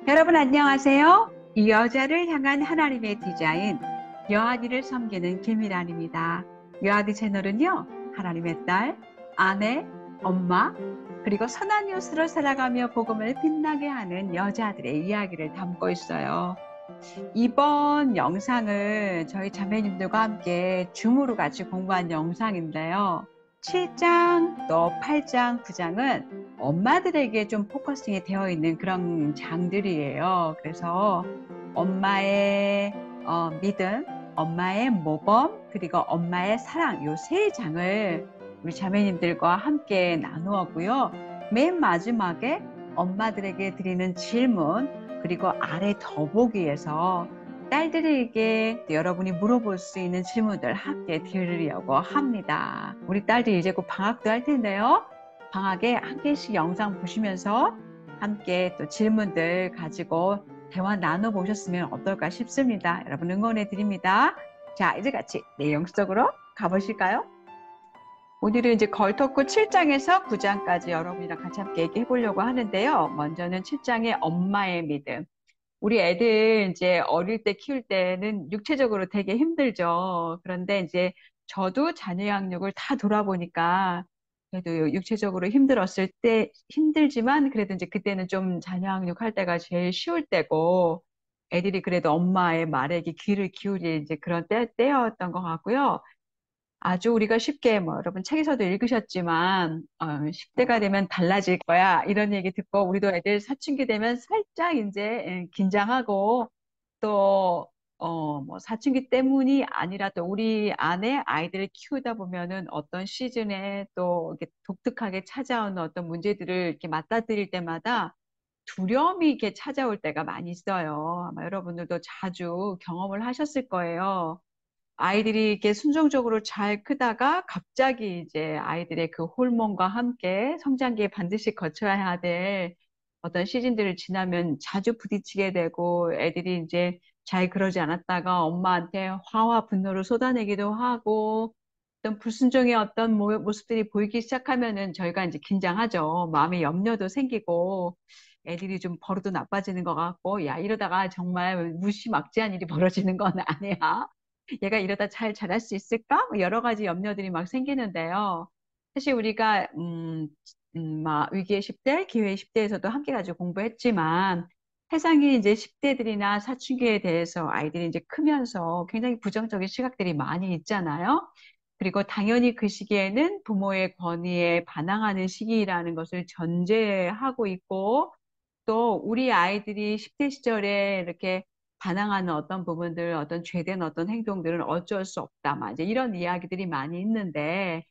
여러분 안녕하세요. 이 여자를 향한 하나님의 디자인, 여아디를 섬기는 김미란입니다. 여아디 채널은요, 하나님의 딸, 아내, 엄마, 그리고 선한 뉴스를 살아가며 복음을 빛나게 하는 여자들의 이야기를 담고 있어요. 이번 영상은 저희 자매님들과 함께 줌으로 같이 공부한 영상인데요. 7장, 또 8장, 9장은 엄마들에게 좀 포커싱이 되어 있는 그런 장들이에요. 그래서 엄마의 믿음, 엄마의 모범, 그리고 엄마의 사랑, 요 세 장을 우리 자매님들과 함께 나누었고요. 맨 마지막에 엄마들에게 드리는 질문, 그리고 아래 더보기에서 딸들에게 여러분이 물어볼 수 있는 질문들 함께 들으려고 합니다. 우리 딸들이 이제 곧 방학도 할 텐데요. 방학에 한 개씩 영상 보시면서 함께 또 질문들 가지고 대화 나눠보셨으면 어떨까 싶습니다. 여러분 응원해 드립니다. 자, 이제 같이 내용 속으로 가보실까요? 오늘은 이제 걸터크 7장에서 9장까지 여러분이랑 같이 함께 얘기해 보려고 하는데요. 먼저는 7장의 엄마의 믿음. 우리 애들 이제 어릴 때 키울 때는 육체적으로 되게 힘들죠. 그런데 이제 저도 자녀 양육을 다 돌아보니까 그래도 육체적으로 힘들었을 때 힘들지만 그래도 이제 그때는 좀 자녀 양육할 때가 제일 쉬울 때고 애들이 그래도 엄마의 말에 귀를 기울일 이제 그런 때였던 것 같고요. 아주 우리가 쉽게 뭐 여러분 책에서도 읽으셨지만 10대가 되면 달라질 거야 이런 얘기 듣고 우리도 애들 사춘기 되면 살짝 이제 긴장하고 또 뭐 사춘기 때문이 아니라 또 우리 안에 아이들을 키우다 보면은 어떤 시즌에 또 이렇게 독특하게 찾아오는 어떤 문제들을 이렇게 맞닥뜨릴 때마다 두려움이 이렇게 찾아올 때가 많이 있어요. 아마 여러분들도 자주 경험을 하셨을 거예요. 아이들이 이렇게 순종적으로 잘 크다가 갑자기 이제 아이들의 그 호르몬과 함께 성장기에 반드시 거쳐야 될 어떤 시즌들을 지나면 자주 부딪히게 되고 애들이 이제 잘 그러지 않았다가 엄마한테 화와 분노를 쏟아내기도 하고 어떤 불순종의 어떤 모습들이 보이기 시작하면은 저희가 이제 긴장하죠. 마음의 염려도 생기고 애들이 좀 버릇도 나빠지는 것 같고 야 이러다가 정말 무시막지한 일이 벌어지는 건 아니야. 얘가 이러다 잘 자랄 수 있을까? 뭐 여러 가지 염려들이 막 생기는데요. 사실 우리가 막 위기의 10대, 기회의 10대에서도 함께 가지고 공부했지만 세상이 이제 10대들이나 사춘기에 대해서 아이들이 이제 크면서 굉장히 부정적인 시각들이 많이 있잖아요. 그리고 당연히 그 시기에는 부모의 권위에 반항하는 시기라는 것을 전제하고 있고 또 우리 아이들이 10대 시절에 이렇게 반항하는 어떤 부분들, 어떤 죄된 어떤 행동들은 어쩔 수 없다. 막 이제 이런 이야기들이 많이 있는데,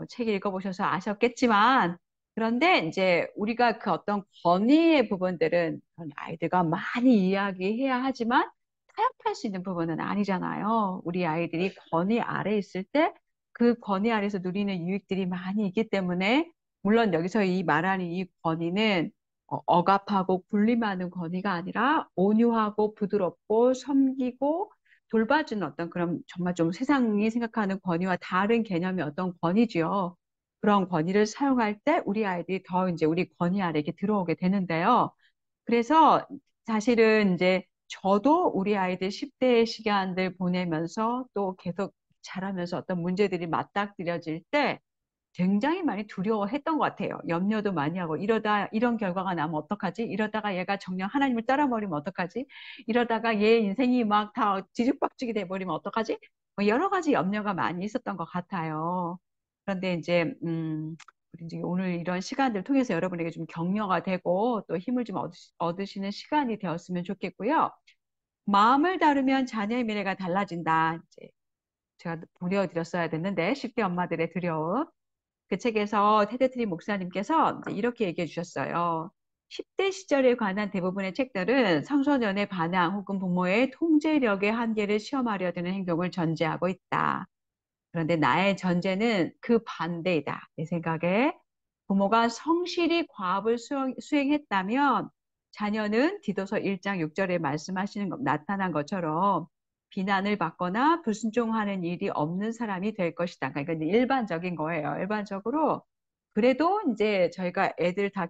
책 읽어보셔서 아셨겠지만, 그런데 이제 우리가 그 어떤 권위의 부분들은 그런 아이들과 많이 이야기해야 하지만 타협할 수 있는 부분은 아니잖아요. 우리 아이들이 권위 아래 있을 때 그 권위 아래에서 누리는 유익들이 많이 있기 때문에, 물론 여기서 이 말하는 이 권위는 억압하고 군림하는 권위가 아니라 온유하고 부드럽고 섬기고 돌봐주는 어떤 그런 정말 좀 세상이 생각하는 권위와 다른 개념의 어떤 권위지요. 그런 권위를 사용할 때 우리 아이들이 더 이제 우리 권위 아래 이렇게 들어오게 되는데요. 그래서 사실은 이제 저도 우리 아이들 10대의 시간들 보내면서 또 계속 자라면서 어떤 문제들이 맞닥뜨려질 때 굉장히 많이 두려워했던 것 같아요. 염려도 많이 하고 이러다 이런 결과가 나면 어떡하지? 이러다가 얘가 정녕 하나님을 따라버리면 어떡하지? 이러다가 얘 인생이 막 다 뒤죽박죽이 돼버리면 어떡하지? 뭐 여러 가지 염려가 많이 있었던 것 같아요. 그런데 이제 우리 이제 오늘 이런 시간들 통해서 여러분에게 좀 격려가 되고 또 힘을 좀 얻으시는 시간이 되었으면 좋겠고요. 마음을 다루면 자녀의 미래가 달라진다. 이제 제가 보내드렸어야 됐는데 10대 엄마들의 두려움. 그 책에서 테드 트리 목사님께서 이제 이렇게 얘기해 주셨어요. 10대 시절에 관한 대부분의 책들은 청소년의 반항 혹은 부모의 통제력의 한계를 시험하려 드는 행동을 전제하고 있다. 그런데 나의 전제는 그 반대이다. 내 생각에 부모가 성실히 과업을 수행했다면 자녀는 디도서 1장 6절에 말씀하시는 것, 나타난 것처럼 비난을 받거나 불순종하는 일이 없는 사람이 될 것이다. 그러니까 이제 일반적인 거예요. 일반적으로 그래도 이제 저희가 애들 다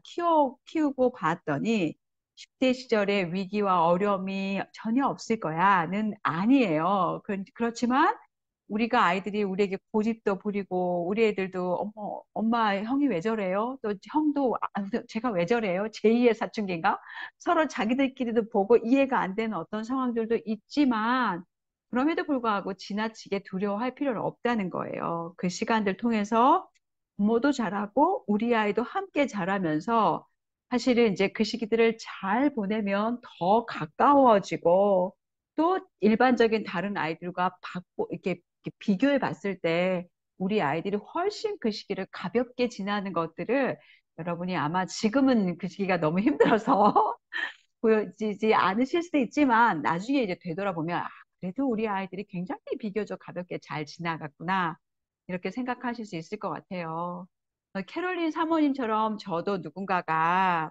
키우고 봤더니 10대 시절의 위기와 어려움이 전혀 없을 거야는 아니에요. 그렇지만 우리가 아이들이 우리에게 고집도 부리고 우리 애들도 어머, 엄마 형이 왜 저래요? 또 형도 제가 왜 저래요? 제2의 사춘기인가? 서로 자기들끼리도 보고 이해가 안 되는 어떤 상황들도 있지만 그럼에도 불구하고 지나치게 두려워할 필요는 없다는 거예요. 그 시간들 통해서 부모도 잘하고 우리 아이도 함께 자라면서 사실은 이제 그 시기들을 잘 보내면 더 가까워지고 또 일반적인 다른 아이들과 이렇게 비교해 봤을 때 우리 아이들이 훨씬 그 시기를 가볍게 지나는 것들을 여러분이 아마 지금은 그 시기가 너무 힘들어서 보여지지 않으실 수도 있지만 나중에 이제 되돌아보면 아, 그래도 우리 아이들이 굉장히 비교적 가볍게 잘 지나갔구나 이렇게 생각하실 수 있을 것 같아요. 캐롤린 사모님처럼 저도 누군가가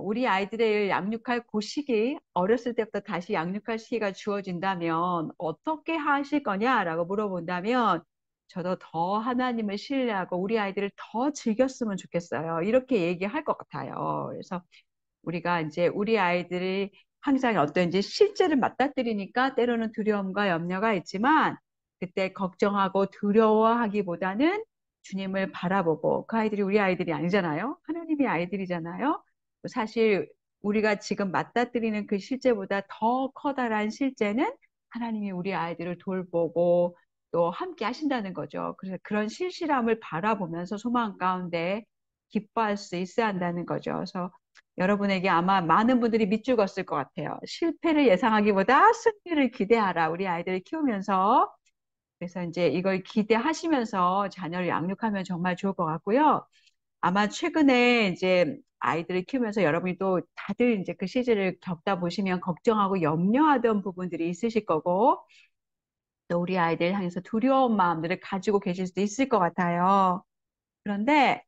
우리 아이들을 양육할 그 시기, 어렸을 때부터 다시 양육할 시기가 주어진다면 어떻게 하실 거냐라고 물어본다면 저도 더 하나님을 신뢰하고 우리 아이들을 더 즐겼으면 좋겠어요. 이렇게 얘기할 것 같아요. 그래서 우리가 이제 우리 아이들이 항상 어떤 이제 실제를 맞닥뜨리니까 때로는 두려움과 염려가 있지만 그때 걱정하고 두려워하기보다는 주님을 바라보고 그 아이들이 우리 아이들이 아니잖아요. 하나님의 아이들이잖아요. 사실 우리가 지금 맞닥뜨리는 그 실제보다 더 커다란 실제는 하나님이 우리 아이들을 돌보고 또 함께 하신다는 거죠. 그래서 그런 실실함을 바라보면서 소망 가운데 기뻐할 수 있어야 한다는 거죠. 그래서 여러분에게 아마 많은 분들이 밑죽었을 것 같아요. 실패를 예상하기보다 승리를 기대하라. 우리 아이들을 키우면서. 그래서 이제 이걸 기대하시면서 자녀를 양육하면 정말 좋을 것 같고요. 아마 최근에 이제 아이들을 키우면서 여러분이 또 다들 이제 그 시즌을 겪다 보시면 걱정하고 염려하던 부분들이 있으실 거고, 또 우리 아이들 향해서 두려운 마음들을 가지고 계실 수도 있을 것 같아요. 그런데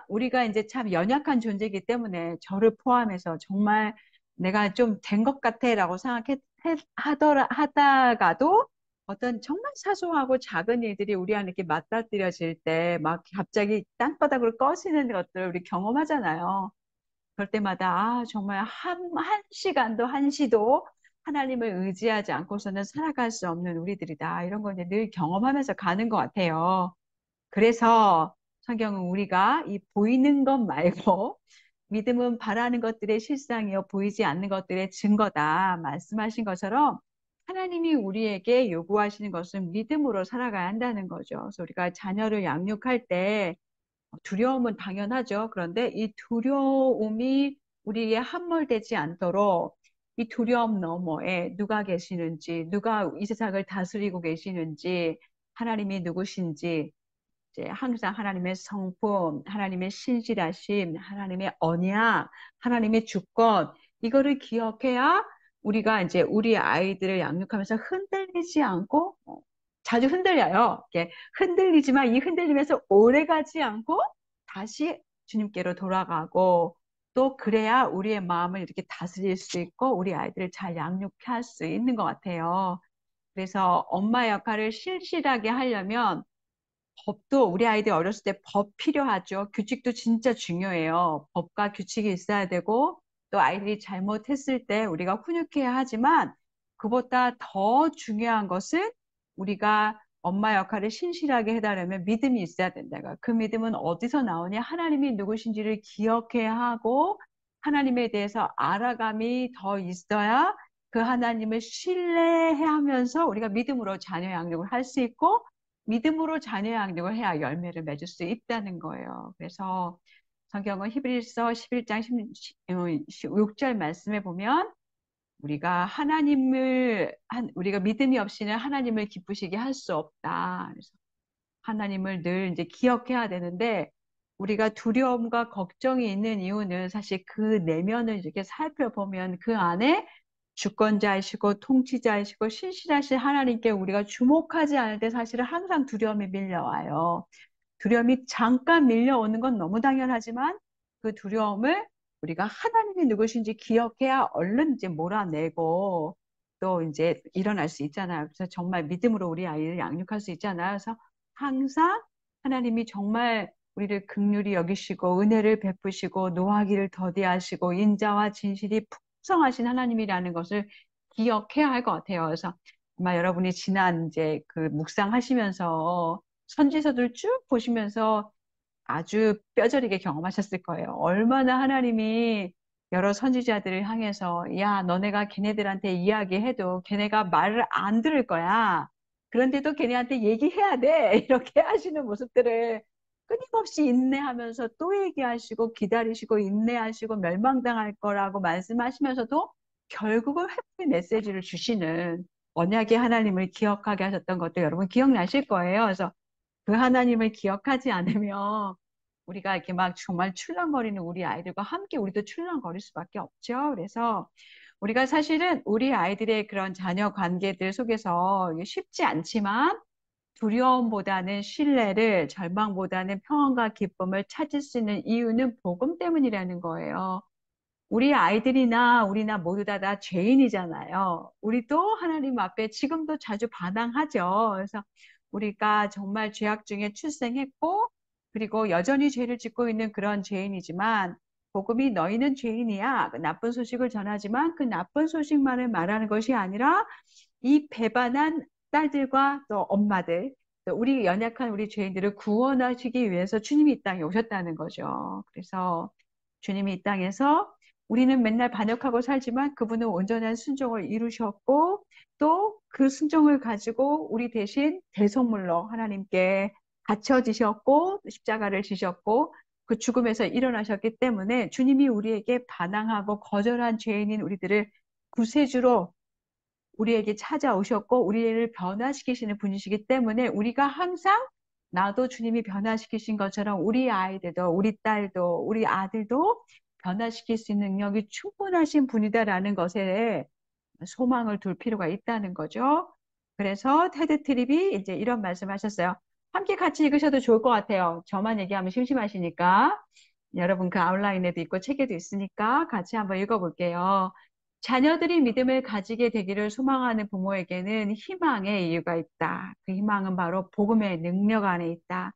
우리가 이제 참 연약한 존재이기 때문에 저를 포함해서 정말 내가 좀 된 것 같아라고 하다가도 어떤 정말 사소하고 작은 일들이 우리 안에 이렇게 맞닥뜨려질 때 막 갑자기 땅바닥으로 꺼지는 것들을 우리 경험하잖아요. 그럴 때마다 아, 정말 한 시간도 한시도 하나님을 의지하지 않고서는 살아갈 수 없는 우리들이다. 이런 걸 이제 늘 경험하면서 가는 것 같아요. 그래서 성경은 우리가 이 보이는 것 말고 믿음은 바라는 것들의 실상이요 보이지 않는 것들의 증거다 말씀하신 것처럼 하나님이 우리에게 요구하시는 것은 믿음으로 살아가야 한다는 거죠. 그래서 우리가 자녀를 양육할 때 두려움은 당연하죠. 그런데 이 두려움이 우리에 함몰되지 않도록 이 두려움 너머에 누가 계시는지, 누가 이 세상을 다스리고 계시는지, 하나님이 누구신지, 이제 항상 하나님의 성품, 하나님의 신실하심, 하나님의 언약, 하나님의 주권, 이거를 기억해야 우리가 이제 우리 아이들을 양육하면서 흔들리지 않고, 자주 흔들려요. 이렇게 흔들리지만 이 흔들리면서 오래 가지 않고 다시 주님께로 돌아가고 또 그래야 우리의 마음을 이렇게 다스릴 수 있고 우리 아이들을 잘 양육할 수 있는 것 같아요. 그래서 엄마 역할을 실실하게 하려면 법도 우리 아이들 어렸을 때 법 필요하죠. 규칙도 진짜 중요해요. 법과 규칙이 있어야 되고 또 아이들이 잘못했을 때 우리가 훈육해야 하지만 그보다 더 중요한 것은 우리가 엄마 역할을 신실하게 해달라면 믿음이 있어야 된다. 그 믿음은 어디서 나오냐? 하나님이 누구신지를 기억해야 하고 하나님에 대해서 알아감이 더 있어야 그 하나님을 신뢰하면서 우리가 믿음으로 자녀 양육을 할 수 있고 믿음으로 자녀 양육을 해야 열매를 맺을 수 있다는 거예요. 그래서 성경은 히브리서 11장 6절 말씀에 보면 우리가 믿음이 없이는 하나님을 기쁘시게 할 수 없다. 그래서 하나님을 늘 이제 기억해야 되는데 우리가 두려움과 걱정이 있는 이유는 사실 그 내면을 이렇게 살펴보면 그 안에 주권자이시고 통치자이시고 신실하신 하나님께 우리가 주목하지 않을 때 사실은 항상 두려움이 밀려와요. 두려움이 잠깐 밀려오는 건 너무 당연하지만 그 두려움을 우리가 하나님이 누구신지 기억해야 얼른 이제 몰아내고 또 이제 일어날 수 있잖아요. 그래서 정말 믿음으로 우리 아이를 양육할 수 있잖아요. 그래서 항상 하나님이 정말 우리를 긍휼히 여기시고 은혜를 베푸시고 노하기를 더디하시고 인자와 진실이 풍성하신 하나님이라는 것을 기억해야 할 것 같아요. 그래서 아마 여러분이 지난 이제 그 묵상하시면서 선지서들 쭉 보시면서 아주 뼈저리게 경험하셨을 거예요. 얼마나 하나님이 여러 선지자들을 향해서 야, 너네가 걔네들한테 이야기해도 걔네가 말을 안 들을 거야. 그런데도 걔네한테 얘기해야 돼. 이렇게 하시는 모습들을 끊임없이 인내하면서 또 얘기하시고 기다리시고 인내하시고 멸망당할 거라고 말씀하시면서도 결국은 회복의 메시지를 주시는 언약의 하나님을 기억하게 하셨던 것도 여러분 기억나실 거예요. 그래서 그 하나님을 기억하지 않으면 우리가 이렇게 막 정말 출렁거리는 우리 아이들과 함께 우리도 출렁거릴 수밖에 없죠. 그래서 우리가 사실은 우리 아이들의 그런 자녀 관계들 속에서 쉽지 않지만 두려움보다는 신뢰를, 절망보다는 평안과 기쁨을 찾을 수 있는 이유는 복음 때문이라는 거예요. 우리 아이들이나 우리나 모두 다 죄인이잖아요. 우리도 하나님 앞에 지금도 자주 반항하죠. 그래서 우리가 정말 죄악 중에 출생했고, 그리고 여전히 죄를 짓고 있는 그런 죄인이지만, 복음이 너희는 죄인이야. 그 나쁜 소식을 전하지만 그 나쁜 소식만을 말하는 것이 아니라 이 배반한 딸들과 또 엄마들, 또 우리 연약한 우리 죄인들을 구원하시기 위해서 주님이 이 땅에 오셨다는 거죠. 그래서 주님이 이 땅에서 우리는 맨날 반역하고 살지만 그분은 온전한 순종을 이루셨고 또 그 순종을 가지고 우리 대신 대속물로 하나님께 바쳐지셨고 십자가를 지셨고 그 죽음에서 일어나셨기 때문에 주님이 우리에게 반항하고 거절한 죄인인 우리들을 구세주로 우리에게 찾아오셨고 우리를 변화시키시는 분이시기 때문에 우리가 항상 나도 주님이 변화시키신 것처럼 우리 아이들도 우리 딸도 우리 아들도 변화시킬 수 있는 능력이 충분하신 분이다라는 것에 소망을 둘 필요가 있다는 거죠. 그래서 테드 트립이 이제 이런 말씀하셨어요. 함께 같이 읽으셔도 좋을 것 같아요. 저만 얘기하면 심심하시니까. 여러분 그 아웃라인에도 있고 책에도 있으니까 같이 한번 읽어볼게요. 자녀들이 믿음을 가지게 되기를 소망하는 부모에게는 희망의 이유가 있다. 그 희망은 바로 복음의 능력 안에 있다.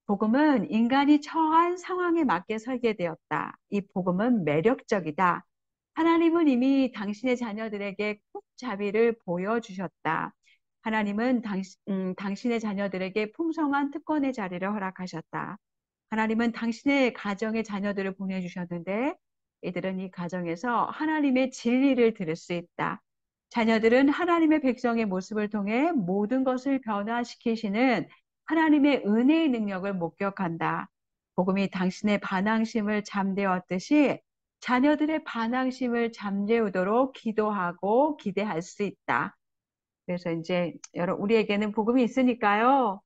복음은 인간이 처한 상황에 맞게 설계되었다. 이 복음은 매력적이다. 하나님은 이미 당신의 자녀들에게 큰 자비를 보여주셨다. 하나님은 당신의 자녀들에게 풍성한 특권의 자리를 허락하셨다. 하나님은 당신의 가정의 자녀들을 보내주셨는데 이들은 이 가정에서 하나님의 진리를 들을 수 있다. 자녀들은 하나님의 백성의 모습을 통해 모든 것을 변화시키시는 하나님의 은혜의 능력을 목격한다. 복음이 당신의 반항심을 잠재웠듯이 자녀들의 반항심을 잠재우도록 기도하고 기대할 수 있다. 그래서 이제 우리에게는 복음이 있으니까요.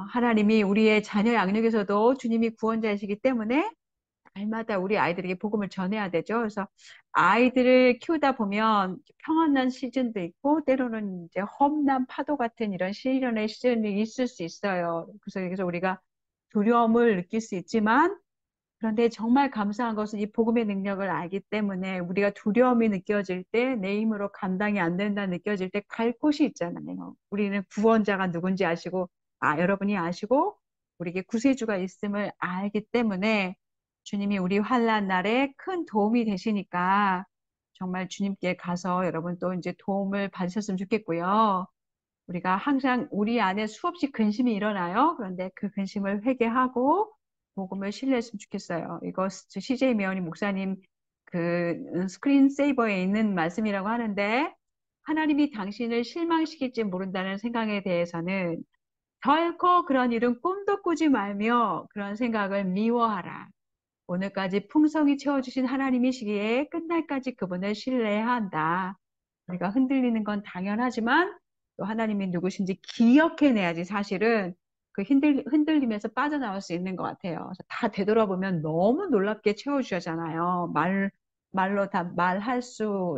하나님이 우리의 자녀 양육에서도 주님이 구원자이시기 때문에 날마다 우리 아이들에게 복음을 전해야 되죠. 그래서 아이들을 키우다 보면 평안한 시즌도 있고 때로는 이제 험난 파도 같은 이런 시련의 시즌이 있을 수 있어요. 그래서 여기서 우리가 두려움을 느낄 수 있지만 그런데 정말 감사한 것은 이 복음의 능력을 알기 때문에 우리가 두려움이 느껴질 때 내 힘으로 감당이 안 된다 느껴질 때 갈 곳이 있잖아요. 우리는 구원자가 누군지 아시고 여러분이 아시고 우리에게 구세주가 있음을 알기 때문에 주님이 우리 환난 날에 큰 도움이 되시니까 정말 주님께 가서 여러분 또 이제 도움을 받으셨으면 좋겠고요. 우리가 항상 우리 안에 수없이 근심이 일어나요. 그런데 그 근심을 회개하고 복음을 신뢰했으면 좋겠어요. 이거 CJ 미언이 목사님 그 스크린 세이버에 있는 말씀이라고 하는데 하나님이 당신을 실망시킬지 모른다는 생각에 대해서는 결코 그런 일은 꿈도 꾸지 말며 그런 생각을 미워하라. 오늘까지 풍성히 채워주신 하나님이시기에 끝날까지 그분을 신뢰해야 한다. 우리가 흔들리는 건 당연하지만 또 하나님이 누구신지 기억해내야지 사실은 그 흔들리면서 빠져나올 수 있는 것 같아요. 그래서 다 되돌아보면 너무 놀랍게 채워주셨잖아요. 말로 다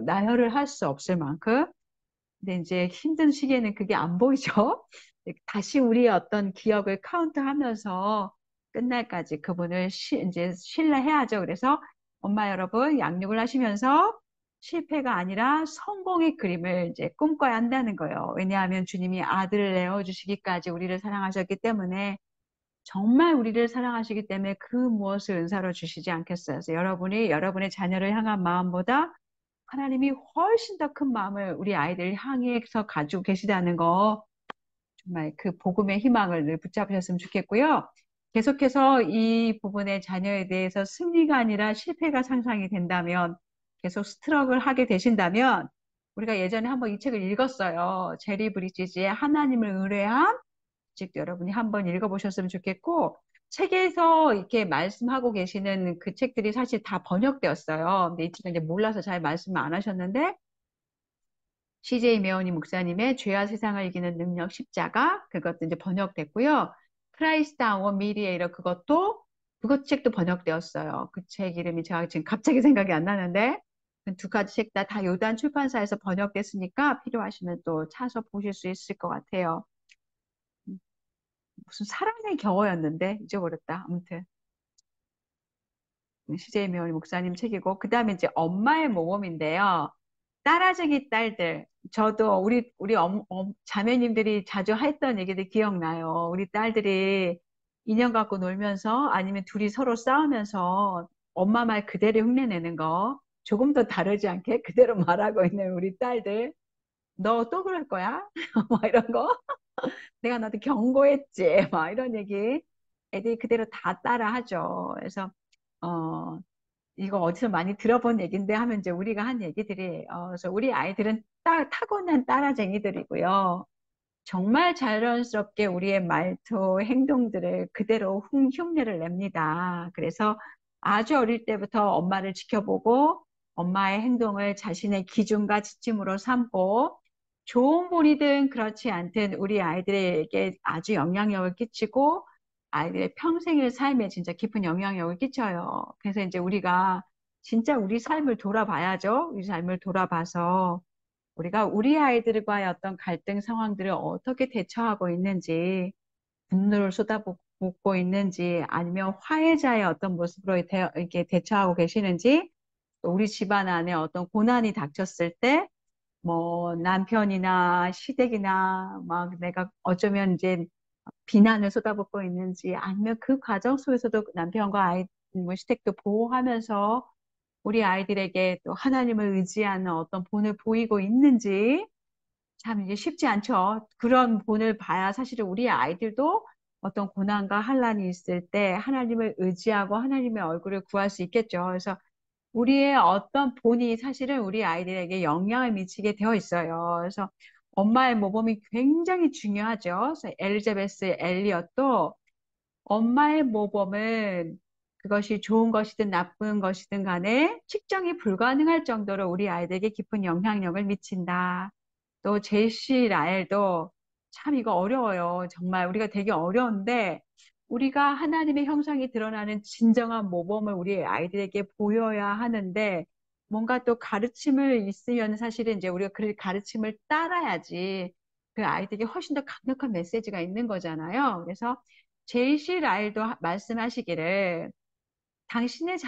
나열을 할 수 없을 만큼. 근데 이제 힘든 시기에는 그게 안 보이죠? 다시 우리의 어떤 기억을 카운트하면서 끝날까지 그분을 이제 신뢰해야죠. 그래서 엄마 여러분 양육을 하시면서 실패가 아니라 성공의 그림을 이제 꿈꿔야 한다는 거예요. 왜냐하면 주님이 아들을 내어주시기까지 우리를 사랑하셨기 때문에 정말 우리를 사랑하시기 때문에 그 무엇을 은사로 주시지 않겠어요. 그래서 여러분이 여러분의 자녀를 향한 마음보다 하나님이 훨씬 더 큰 마음을 우리 아이들 향해서 가지고 계시다는 거, 정말 그 복음의 희망을 늘 붙잡으셨으면 좋겠고요. 계속해서 이 부분의 자녀에 대해서 승리가 아니라 실패가 상상이 된다면, 계속 스트럭을 하게 되신다면, 우리가 예전에 한번 이 책을 읽었어요. 제리 브리지지의 하나님을 의뢰한 책, 여러분이 한번 읽어보셨으면 좋겠고, 책에서 이렇게 말씀하고 계시는 그 책들이 사실 다 번역되었어요. 근데 이 책은 이제 몰라서 잘 말씀 안 하셨는데, CJ 메오니 목사님의 죄와 세상을 이기는 능력 십자가, 그것도 이제 번역됐고요. 크라이스트 아워 미리에이러, 그것 책도 번역되었어요. 그 책 이름이 제가 지금 갑자기 생각이 안 나는데, 그 두 가지 책 다 요단 출판사에서 번역됐으니까 필요하시면 또 차서 보실 수 있을 것 같아요. 무슨 사랑의 겨워였는데 잊어버렸다. 아무튼 CJ 메오니 목사님 책이고, 그 다음에 이제 엄마의 모범인데요. 딸아쟁이 딸들. 저도 우리 자매님들이 자주 했던 얘기들 기억나요. 우리 딸들이 인형 갖고 놀면서 아니면 둘이 서로 싸우면서 엄마 말 그대로 흉내내는 거. 조금 더 다르지 않게 그대로 말하고 있는 우리 딸들. 너 또 그럴 거야? 막 이런 거. 내가 너한테 경고했지. 막 이런 얘기. 애들이 그대로 다 따라 하죠. 그래서, 어, 이거 어디서 많이 들어본 얘기인데 하면 이제 우리가 한 얘기들이, 그래서 우리 아이들은 타고난 따라쟁이들이고요. 정말 자연스럽게 우리의 말투, 행동들을 그대로 흉내를 냅니다. 그래서 아주 어릴 때부터 엄마를 지켜보고 엄마의 행동을 자신의 기준과 지침으로 삼고 좋은 본이든 그렇지 않든 우리 아이들에게 아주 영향력을 끼치고 아이들의 평생의 삶에 진짜 깊은 영향력을 끼쳐요. 그래서 이제 우리가 진짜 우리 삶을 돌아봐야죠. 우리 삶을 돌아봐서 우리가 우리 아이들과의 어떤 갈등 상황들을 어떻게 대처하고 있는지, 분노를 쏟아붓고 있는지, 아니면 화해자의 어떤 모습으로 이렇게 대처하고 계시는지, 또 우리 집안 안에 어떤 고난이 닥쳤을 때, 뭐, 남편이나 시댁이나, 막 내가 어쩌면 이제 비난을 쏟아붓고 있는지, 아니면 그 과정 속에서도 남편과 아이, 뭐 시댁도 보호하면서 우리 아이들에게 또 하나님을 의지하는 어떤 본을 보이고 있는지, 참 이게 쉽지 않죠. 그런 본을 봐야 사실은 우리 아이들도 어떤 고난과 환란이 있을 때 하나님을 의지하고 하나님의 얼굴을 구할 수 있겠죠. 그래서 우리의 어떤 본이 사실은 우리 아이들에게 영향을 미치게 되어 있어요. 그래서 엄마의 모범이 굉장히 중요하죠. 그래서 엘리자베스 엘리엇도 엄마의 모범은 그것이 좋은 것이든 나쁜 것이든 간에 측정이 불가능할 정도로 우리 아이들에게 깊은 영향력을 미친다. 또 제시 라엘도 참 이거 어려워요. 정말 우리가 되게 어려운데 우리가 하나님의 형상이 드러나는 진정한 모범을 우리 아이들에게 보여야 하는데 뭔가 또 가르침을 있으면 사실은 이제 우리가 그 가르침을 따라야지 그 아이들에게 훨씬 더 강력한 메시지가 있는 거잖아요. 그래서 제시 라엘도 말씀하시기를 당신의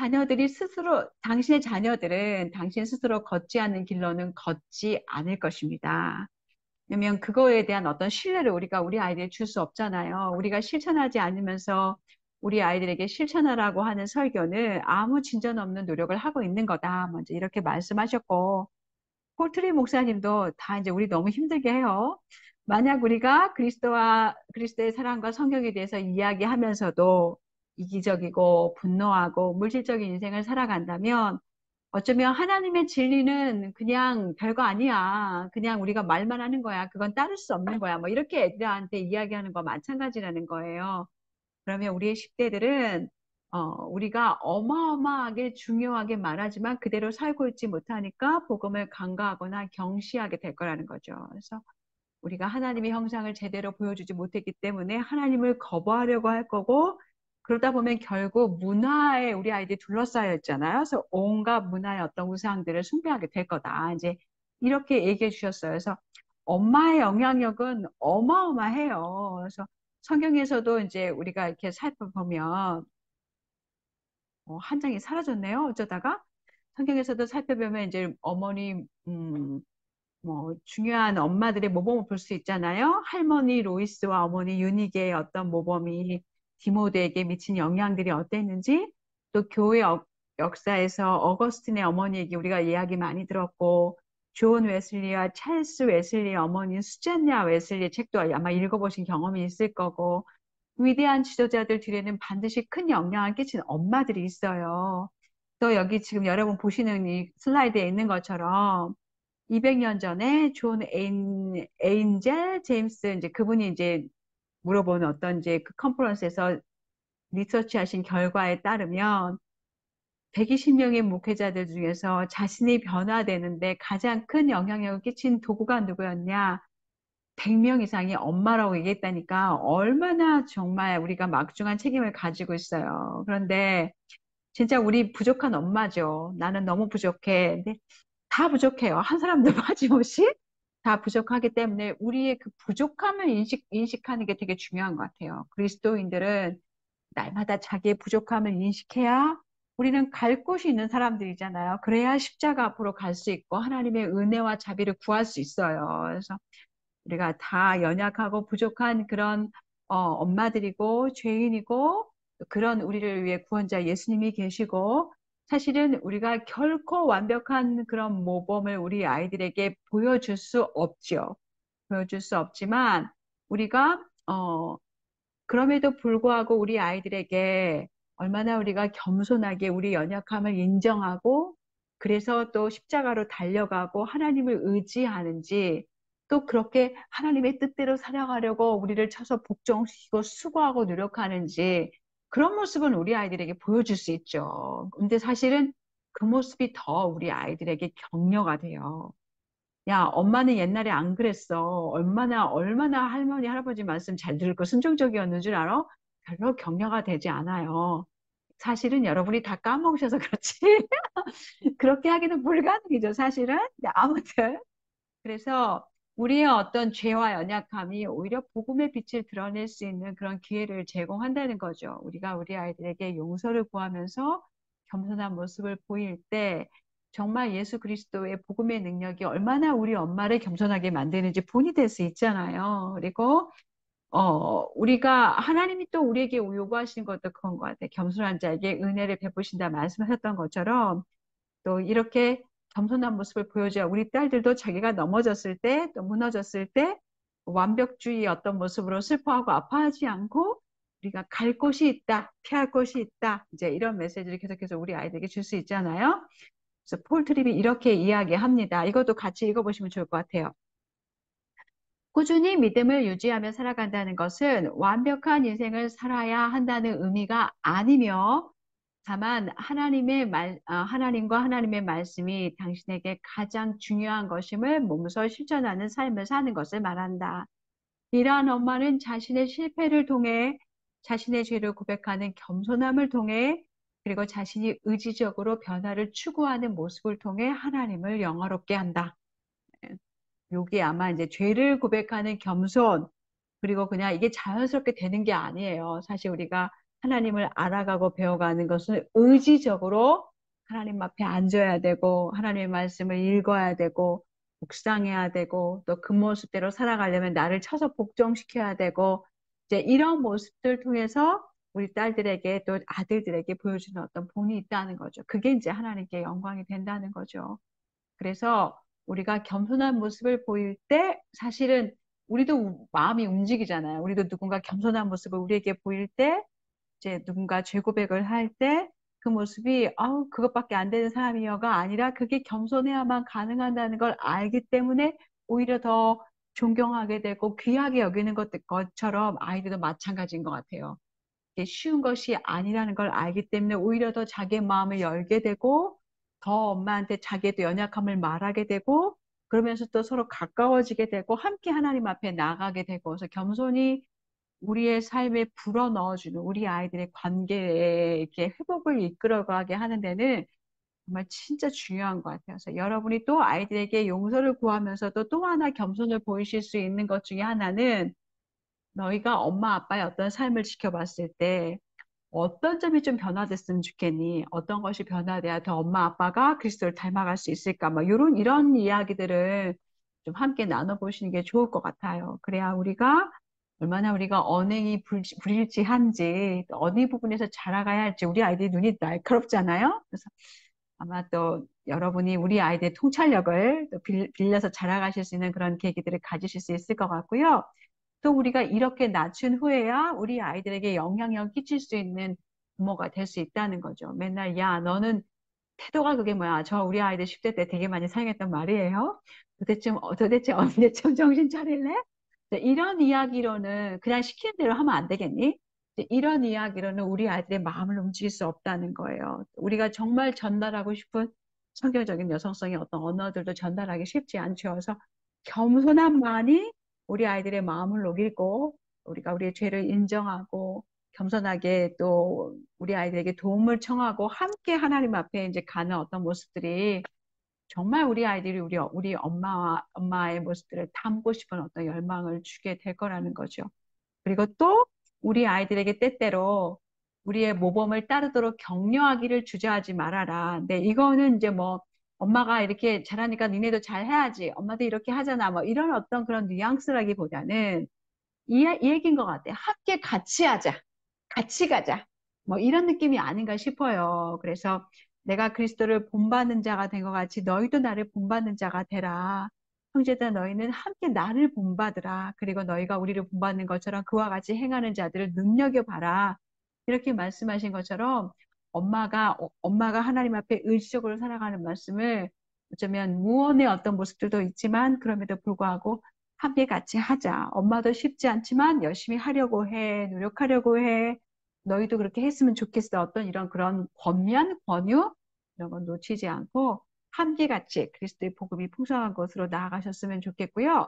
자녀들은 당신 스스로 걷지 않는 길로는 걷지 않을 것입니다. 왜냐면 그거에 대한 어떤 신뢰를 우리가 우리 아이들에게 줄 수 없잖아요. 우리가 실천하지 않으면서 우리 아이들에게 실천하라고 하는 설교는 아무 진전 없는 노력을 하고 있는 거다. 먼저 이렇게 말씀하셨고, 폴트리 목사님도 다 이제 우리 너무 힘들게 해요. 만약 우리가 그리스도의 사랑과 성경에 대해서 이야기하면서도 이기적이고 분노하고 물질적인 인생을 살아간다면 어쩌면 하나님의 진리는 그냥 별거 아니야. 그냥 우리가 말만 하는 거야. 그건 따를 수 없는 거야. 뭐 이렇게 애들한테 이야기하는 거 마찬가지라는 거예요. 그러면 우리의 10대들은 우리가 어마어마하게 중요하게 말하지만 그대로 살고 있지 못하니까 복음을 간과하거나 경시하게 될 거라는 거죠. 그래서 우리가 하나님의 형상을 제대로 보여주지 못했기 때문에 하나님을 거부하려고 할 거고 그러다 보면 결국 문화에 우리 아이들이 둘러싸여 있잖아요. 그래서 온갖 문화의 어떤 우상들을 숭배하게 될 거다. 이제 이렇게 얘기해 주셨어요. 그래서 엄마의 영향력은 어마어마해요. 그래서 성경에서도 이제 우리가 이렇게 살펴보면 한 장이 사라졌네요. 어쩌다가 성경에서도 살펴보면 이제 어머니 뭐 중요한 엄마들의 모범을 볼 수 있잖아요. 할머니 로이스와 어머니 유니게의 어떤 모범이 디모데에게 미친 영향들이 어땠는지, 또 교회 역사에서 어거스틴의 어머니 얘기 우리가 이야기 많이 들었고, 존 웨슬리와 찰스 웨슬리의 어머니 수잔냐 웨슬리 책도 아마 읽어보신 경험이 있을 거고, 위대한 지도자들 뒤에는 반드시 큰 영향을 끼친 엄마들이 있어요. 또 여기 지금 여러분 보시는 이 슬라이드에 있는 것처럼 200년 전에 존 에인젤 제임스 이제 그분이 이제 물어보는 어떤 이제 그 컨퍼런스에서 리서치하신 결과에 따르면 120명의 목회자들 중에서 자신이 변화되는데 가장 큰 영향력을 끼친 도구가 누구였냐? 100명 이상이 엄마라고 얘기했다니까 얼마나 정말 우리가 막중한 책임을 가지고 있어요. 그런데 진짜 우리 부족한 엄마죠. 나는 너무 부족해. 근데 다 부족해요. 한 사람도 빠짐없이 다 부족하기 때문에 우리의 그 부족함을 인식하는 게 되게 중요한 것 같아요. 그리스도인들은 날마다 자기의 부족함을 인식해야 우리는 갈 곳이 있는 사람들이잖아요. 그래야 십자가 앞으로 갈 수 있고 하나님의 은혜와 자비를 구할 수 있어요. 그래서 우리가 다 연약하고 부족한 그런 엄마들이고 죄인이고 그런 우리를 위해 구원자 예수님이 계시고 사실은 우리가 결코 완벽한 그런 모범을 우리 아이들에게 보여줄 수 없죠. 보여줄 수 없지만 우리가 그럼에도 불구하고 우리 아이들에게 얼마나 우리가 겸손하게 우리 연약함을 인정하고 그래서 또 십자가로 달려가고 하나님을 의지하는지 또 그렇게 하나님의 뜻대로 살아가려고 우리를 쳐서 복종시키고 수고하고 노력하는지 그런 모습은 우리 아이들에게 보여줄 수 있죠. 근데 사실은 그 모습이 더 우리 아이들에게 격려가 돼요. 야, 엄마는 옛날에 안 그랬어. 얼마나 할머니, 할아버지 말씀 잘 들고 순종적이었는 줄 알아? 별로 격려가 되지 않아요. 사실은 여러분이 다 까먹으셔서 그렇지. 그렇게 하기는 불가능이죠, 사실은. 근데 아무튼. 그래서 우리의 어떤 죄와 연약함이 오히려 복음의 빛을 드러낼 수 있는 그런 기회를 제공한다는 거죠. 우리가 우리 아이들에게 용서를 구하면서 겸손한 모습을 보일 때 정말 예수 그리스도의 복음의 능력이 얼마나 우리 엄마를 겸손하게 만드는지 본이 될 수 있잖아요. 그리고 우리가 하나님이 또 우리에게 요구하시는 것도 그런 것 같아요. 겸손한 자에게 은혜를 베푸신다 말씀하셨던 것처럼 또 이렇게 겸손한 모습을 보여줘야 우리 딸들도 자기가 넘어졌을 때, 또 무너졌을 때 완벽주의 어떤 모습으로 슬퍼하고 아파하지 않고 우리가 갈 곳이 있다, 피할 곳이 있다. 이제 이런 메시지를 계속해서 우리 아이들에게 줄 수 있잖아요. 그래서 폴 트립이 이렇게 이야기합니다. 이것도 같이 읽어보시면 좋을 것 같아요. 꾸준히 믿음을 유지하며 살아간다는 것은 완벽한 인생을 살아야 한다는 의미가 아니며 다만 하나님과 하나님의 말씀이 당신에게 가장 중요한 것임을 몸소 실천하는 삶을 사는 것을 말한다. 이러한 엄마는 자신의 실패를 통해 자신의 죄를 고백하는 겸손함을 통해 그리고 자신이 의지적으로 변화를 추구하는 모습을 통해 하나님을 영화롭게 한다. 요게 아마 이제 죄를 고백하는 겸손, 그리고 그냥 이게 자연스럽게 되는 게 아니에요. 사실 우리가 하나님을 알아가고 배워가는 것은 의지적으로 하나님 앞에 앉아야 되고, 하나님의 말씀을 읽어야 되고, 묵상해야 되고, 또 그 모습대로 살아가려면 나를 쳐서 복종시켜야 되고, 이제 이런 모습들 통해서 우리 딸들에게 또 아들들에게 보여주는 어떤 본이 있다는 거죠. 그게 이제 하나님께 영광이 된다는 거죠. 그래서 우리가 겸손한 모습을 보일 때 사실은 우리도 마음이 움직이잖아요. 우리도 누군가 겸손한 모습을 우리에게 보일 때 이제 누군가 죄 고백을 할 때 그 모습이 그것밖에 안 되는 사람이여가 아니라 그게 겸손해야만 가능하다는 걸 알기 때문에 오히려 더 존경하게 되고 귀하게 여기는 것처럼 아이들도 마찬가지인 것 같아요. 이게 쉬운 것이 아니라는 걸 알기 때문에 오히려 더 자기의 마음을 열게 되고 더 엄마한테 자기의 또 연약함을 말하게 되고 그러면서 또 서로 가까워지게 되고 함께 하나님 앞에 나가게 되고 그래서 겸손히 우리의 삶에 불어 넣어주는 우리 아이들의 관계에 이렇게 회복을 이끌어가게 하는 데는 정말 진짜 중요한 것 같아요. 그래서 여러분이 또 아이들에게 용서를 구하면서도 또 하나 겸손을 보이실 수 있는 것 중에 하나는 너희가 엄마 아빠의 어떤 삶을 지켜봤을 때 어떤 점이 좀 변화됐으면 좋겠니? 어떤 것이 변화돼야 더 엄마 아빠가 그리스도를 닮아갈 수 있을까? 막 이런 이야기들을 좀 함께 나눠보시는 게 좋을 것 같아요. 그래야 우리가 얼마나 우리가 언행이 불일치한지, 또 어느 부분에서 자라가야 할지, 우리 아이들이 눈이 날카롭잖아요. 그래서 아마 또 여러분이 우리 아이들의 통찰력을 또 빌려서 자라가실 수 있는 그런 계기들을 가지실 수 있을 것 같고요. 또 우리가 이렇게 낮춘 후에야 우리 아이들에게 영향력 끼칠 수 있는 부모가 될 수 있다는 거죠. 맨날, 야, 너는 태도가 그게 뭐야? 저 우리 아이들 10대 때 되게 많이 사용했던 말이에요. 도대체 언제쯤 정신 차릴래? 이런 이야기로는 그냥 시키는 대로 하면 안 되겠니? 이런 이야기로는 우리 아이들의 마음을 움직일 수 없다는 거예요. 우리가 정말 전달하고 싶은 성경적인 여성성의 어떤 언어들도 전달하기 쉽지 않죠. 그래서 겸손함만이 우리 아이들의 마음을 녹이고 우리가 우리의 죄를 인정하고 겸손하게 또 우리 아이들에게 도움을 청하고 함께 하나님 앞에 이제 가는 어떤 모습들이 정말 우리 아이들이 우리 엄마의 모습들을 담고 싶은 어떤 열망을 주게 될 거라는 거죠. 그리고 또 우리 아이들에게 때때로 우리의 모범을 따르도록 격려하기를 주저하지 말아라. 근데 이거는 이제 뭐 엄마가 이렇게 잘하니까 니네도 잘 해야지. 엄마도 이렇게 하잖아. 뭐 이런 어떤 그런 뉘앙스라기보다는 이 얘기인 것 같아요. 함께 같이 하자. 같이 가자. 뭐 이런 느낌이 아닌가 싶어요. 그래서 내가 그리스도를 본받는 자가 된 것 같이 너희도 나를 본받는 자가 되라. 형제들 너희는 함께 나를 본받으라. 그리고 너희가 우리를 본받는 것처럼 그와 같이 행하는 자들을 눈여겨봐라. 이렇게 말씀하신 것처럼 엄마가 하나님 앞에 의지적으로 살아가는 말씀을 어쩌면 무언의 어떤 모습들도 있지만 그럼에도 불구하고 함께 같이 하자. 엄마도 쉽지 않지만 열심히 하려고 해. 노력하려고 해. 너희도 그렇게 했으면 좋겠어. 어떤 이런 그런 권면, 권유 이런 건 놓치지 않고 함께 같이 그리스도의 복음이 풍성한 곳으로 나아가셨으면 좋겠고요.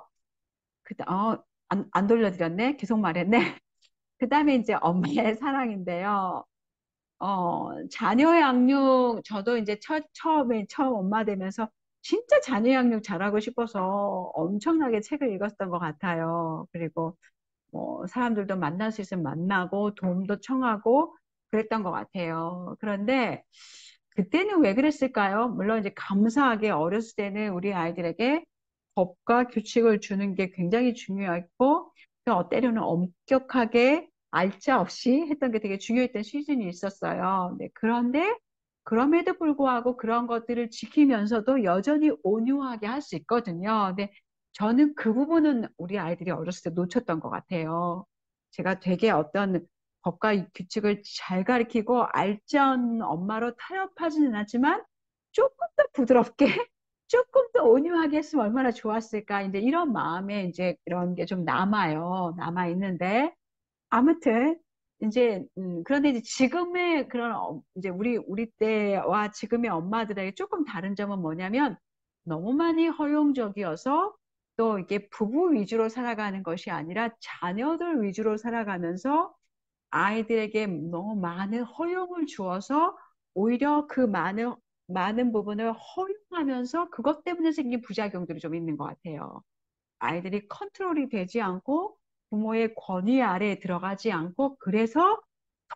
안 돌려드렸네. 계속 말했네. 그 다음에 이제 엄마의 사랑인데요. 자녀 양육, 저도 이제 처음 엄마 되면서 진짜 자녀 양육 잘하고 싶어서 엄청나게 책을 읽었던 것 같아요. 그리고 뭐 사람들도 만날 수 있으면 만나고 도움도 청하고 그랬던 것 같아요. 그런데 그때는 왜 그랬을까요? 물론 이제 감사하게 어렸을 때는 우리 아이들에게 법과 규칙을 주는 게 굉장히 중요했고 또 때로는 엄격하게 알짜 없이 했던 게 되게 중요했던 시즌이 있었어요. 네, 그런데 그럼에도 불구하고 그런 것들을 지키면서도 여전히 온유하게 할 수 있거든요. 근데 저는 그 부분은 우리 아이들이 어렸을 때 놓쳤던 것 같아요. 제가 되게 어떤 법과 규칙을 잘 가르치고 알전 엄마로 타협하지는 않지만 조금 더 부드럽게 조금 더 온유하게 했으면 얼마나 좋았을까. 이제 이런 마음에 이제 이런 게 좀 남아 있는데 아무튼 이제 그런데 이제 지금의 그런 이제 우리 때와 지금의 엄마들에게 조금 다른 점은 뭐냐면 너무 많이 허용적이어서 또 이게 부부 위주로 살아가는 것이 아니라 자녀들 위주로 살아가면서 아이들에게 너무 많은 허용을 주어서 오히려 그 많은 부분을 허용하면서 그것 때문에 생긴 부작용들이 좀 있는 것 같아요. 아이들이 컨트롤이 되지 않고 부모의 권위 아래에 들어가지 않고 그래서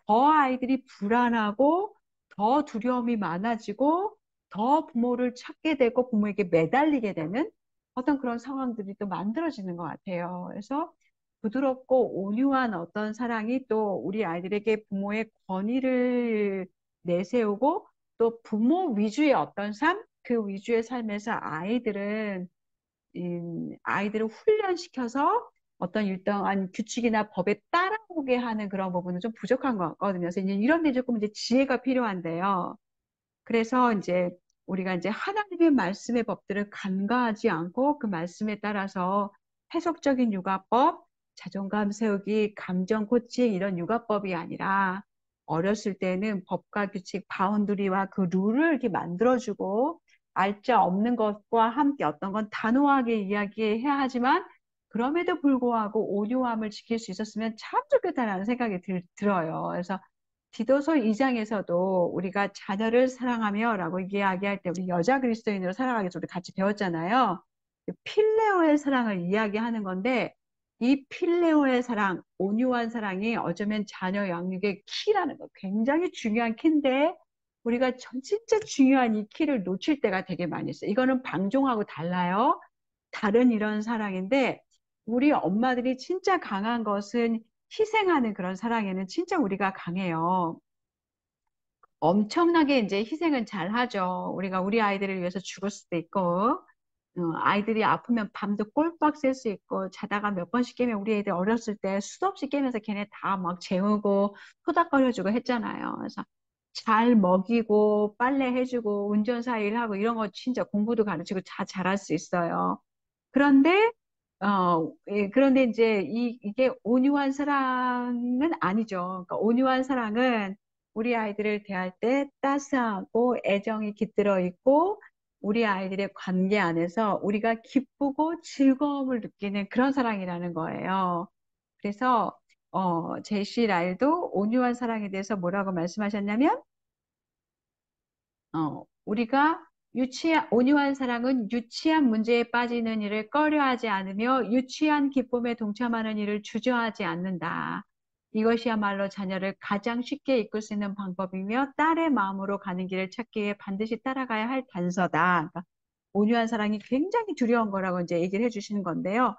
더 아이들이 불안하고 더 두려움이 많아지고 더 부모를 찾게 되고 부모에게 매달리게 되는 어떤 그런 상황들이 또 만들어지는 것 같아요. 그래서 부드럽고 온유한 어떤 사랑이 또 우리 아이들에게 부모의 권위를 내세우고 또 부모 위주의 어떤 삶, 그 위주의 삶에서 아이들을 훈련시켜서 어떤 일정한 규칙이나 법에 따라오게 하는 그런 부분은 좀 부족한 것 같거든요. 그래서 이제 이런 데 조금 이제 지혜가 필요한데요. 그래서 이제 우리가 이제 하나님의 말씀의 법들을 간과하지 않고 그 말씀에 따라서 해석적인 육아법, 자존감 세우기, 감정 코칭 이런 육아법이 아니라 어렸을 때는 법과 규칙, 바운드리와 그 룰을 이렇게 만들어주고 알짜 없는 것과 함께 어떤 건 단호하게 이야기해야 하지만 그럼에도 불구하고 온유함을 지킬 수 있었으면 참 좋겠다라는 생각이 들어요. 그래서 디도서 2장에서도 우리가 자녀를 사랑하며 라고 이야기할 때 우리 여자 그리스도인으로 살아가기 위해서 우리 같이 배웠잖아요. 필레오의 사랑을 이야기하는 건데 이 필레오의 사랑, 온유한 사랑이 어쩌면 자녀 양육의 키라는 거 굉장히 중요한 키인데 우리가 진짜 중요한 이 키를 놓칠 때가 되게 많이 있어요. 이거는 방종하고 달라요. 다른 이런 사랑인데 우리 엄마들이 진짜 강한 것은 희생하는 그런 사랑에는 진짜 우리가 강해요. 엄청나게 이제 희생은 잘 하죠. 우리가 우리 아이들을 위해서 죽을 수도 있고, 아이들이 아프면 밤도 꼴박 샐 수 있고, 자다가 몇 번씩 깨면 우리 애들 어렸을 때 수도 없이 깨면서 걔네 다 막 재우고, 토닥거려주고 했잖아요. 그래서 잘 먹이고, 빨래 해주고, 운전사 일하고, 이런 거 진짜 공부도 가르치고 다 잘할 수 있어요. 그런데, 그런데 이제 이게 온유한 사랑은 아니죠. 그러니까 온유한 사랑은 우리 아이들을 대할 때 따스하고 애정이 깃들어 있고, 우리 아이들의 관계 안에서 우리가 기쁘고 즐거움을 느끼는 그런 사랑이라는 거예요. 그래서, 제시 라일도 온유한 사랑에 대해서 뭐라고 말씀하셨냐면, 우리가 온유한 사랑은 유치한 문제에 빠지는 일을 꺼려하지 않으며 유치한 기쁨에 동참하는 일을 주저하지 않는다. 이것이야말로 자녀를 가장 쉽게 이끌 수 있는 방법이며 딸의 마음으로 가는 길을 찾기 위해 반드시 따라가야 할 단서다. 그러니까 온유한 사랑이 굉장히 두려운 거라고 이제 얘기를 해주시는 건데요.